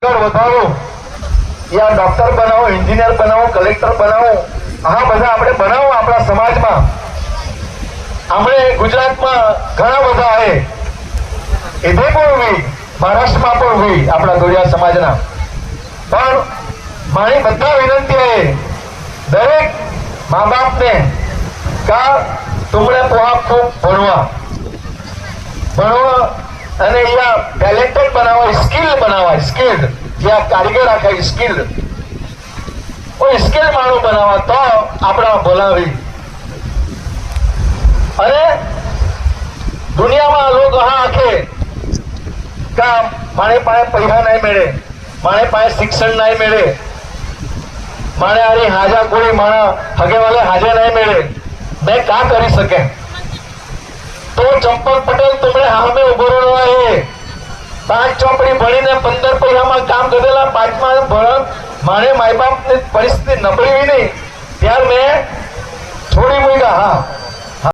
આગળ વધારો, યા ડોક્ટર બનાવો, એન્જિનિયર બનાવો, કલેક્ટર બનાવો, આ બધા આપણે બનાવો આપણા સમાજમાં. આપણે ગુજરાતમાં ઘણા બધા છે, એથી પણ હોય, મહારાષ્ટ્રમાં પણ હોય આપણા દોડિયા સમાજના. પણ મારી બધા વિનંતી છે દરેક મા બાપને કા તુમણે ખૂબ ભણવા અને અહીંયા ટેલેન્ટેડ બનાવવા, સ્કિલ બનાવવા, સ્કિલ્ડ જ્યાં કારીગર આખા સ્કિલ્ડ કોઈ સ્કિલ માણું બનાવવા તો આપણા બોલાવી. અને દુનિયામાં લોકો હા આખે કા મારે પાસે પૈસા નહીં મળે, મારે પાસે શિક્ષણ નહીં મળે, મારે આરી હાજા કોઈ મારા હગે વાલે હાજર નહીં મળે, મેં કા કરી શકે? તો ચંપક પટેલ તુમણે સામે ઉભો રહ્યો છે. 5 ચોપડી ભણીને 15 પૈસામાં કામ કરેલા, 5મા ભણ મારે માય બાપ ની પરિસ્થિતિ નબળી નહીં ત્યાર મેં